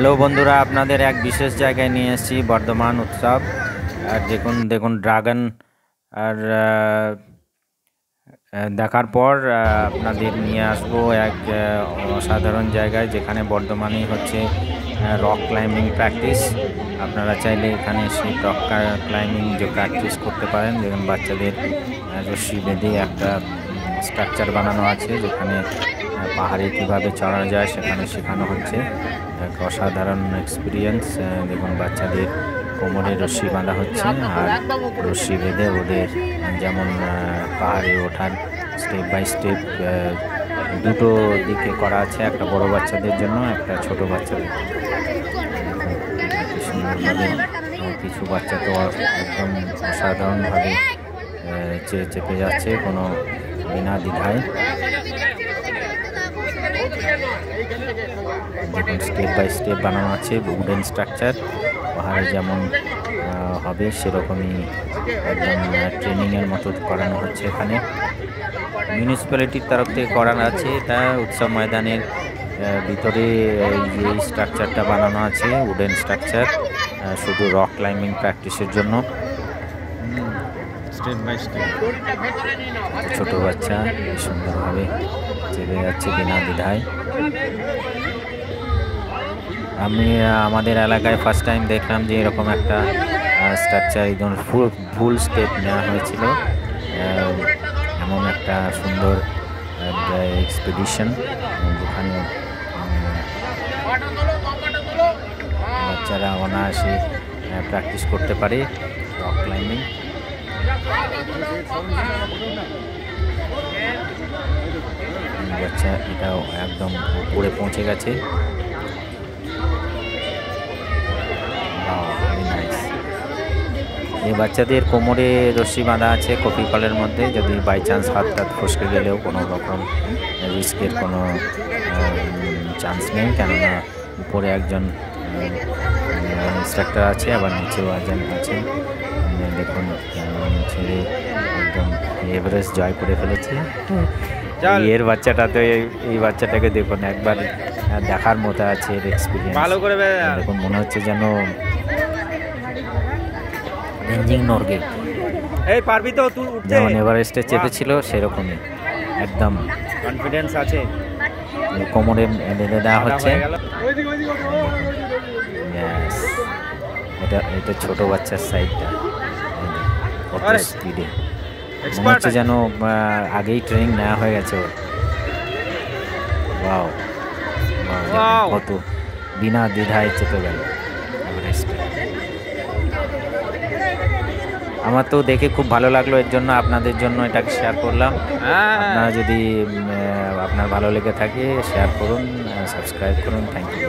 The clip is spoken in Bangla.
হ্যালো বন্ধুরা, আপনাদের এক বিশেষ জায়গায় নিয়ে এসেছি, বর্ধমান উৎসব। আর দেখুন দেখুন ড্রাগন। আর দেখার পর আপনাদের নিয়ে আসবো এক অসাধারণ জায়গায়, যেখানে বর্ধমানেই হচ্ছে রক ক্লাইম্বিং প্র্যাকটিস। আপনারা চাইলে এখানে সেই রক ক্লাইম্বিং যে প্র্যাকটিস করতে পারেন। দেখুন বাচ্চাদের রশ্মি বেঁধে একটা স্ট্রাকচার বানানো আছে, যেখানে পাহাড়ে কীভাবে চড়া যায় সেখানে শেখানো হচ্ছে। এক অসাধারণ এক্সপিরিয়েন্স। দেখুন বাচ্চাদের কোমরে রশ্মি বাঁধা হচ্ছে, আর রশ্মি বেঁধে ওদের যেমন পাহাড়ে ওঠার স্টেপ বাই স্টেপ দুটো দিকে করা আছে, একটা বড় বাচ্চাদের জন্য, একটা ছোট বাচ্চাদের। সুন্দরভাবে কিছু বাচ্চা তো একদম অসাধারণভাবে চেপে যাচ্ছে কোনো বিনা দ্বিধায়। দেখুন স্টেপ বাই স্টেপ বানানো আছে, উডেন স্ট্রাকচার। পাহাড়ে যেমন হবে সেরকমই একদম ট্রেনিংয়ের মতো করানো হচ্ছে এখানে। মিউনিসিপ্যালিটির তরফ থেকে করানো আছে। এটা উৎসব ময়দানের ভিতরে এই স্ট্রাকচারটা বানানো আছে, উডেন স্ট্রাকচার, শুধু রক ক্লাইম্বিং প্র্যাকটিসের জন্য। স্টেপ বাই স্টেপ ছোটো বাচ্চা সুন্দরভাবে চেপে যাচ্ছে বিনা দ্বিধায়। আমি আমাদের এলাকায় ফার্স্ট টাইম দেখলাম যে এরকম একটা স্ট্রাকচার, একদম ফুল স্টেপ নেওয়া হয়েছিল। এমন একটা সুন্দর এক্সপিডিশন, যেখানে বাচ্চারা অনায়াসে প্র্যাকটিস করতে পারে রক ক্লাইম্বিং। বাচ্চা এটাও একদম উপরে পৌঁছে গেছে। এই বাচ্চাদের কোমরে রশ্মি বাঁধা আছে কপি কলের মধ্যে, যদি বাই চান্স হাত ফসকে গেলেও কোনো রকম রিস্কের কোনো চান্স নেই, কেননা উপরে একজন ইনস্ট্রাক্টর আছে, আবার নিচেও একজন আছে। দেখুন ছেড়ে একদম এভারেস্ট জয় করে ফেলেছে। এর বাচ্চাটা তো এই বাচ্চাটাকে দেখুন একবার দেখার মতো আছে, এর এক্সপিরিয়েন্স ভালো করে। দেখুন মনে হচ্ছে যেন রেঞ্জিং নর্গে এই পারবি তো তুই উঠতে, যেমন এভারেস্টে চেপেছিল সেরকমই একদম কনফিডেন্স আছে। কোমরে বেঁধে দেওয়া হচ্ছে। এটা ছোট বাচ্চার সাইডটা, কত স্পিডে, মনে হচ্ছে যেন আগেই ট্রেনিং নেওয়া হয়ে গেছে ওর। ওয়াও, কত বিনা দ্বিধায় চেপে গেল এভারেস্টে। আমার তো দেখে খুব ভালো লাগলো, এর জন্য আপনাদের জন্য এটাকে শেয়ার করলাম। আপনারা যদি আপনার ভালো লেগে থাকে শেয়ার করুন, সাবস্ক্রাইব করুন। Thank you.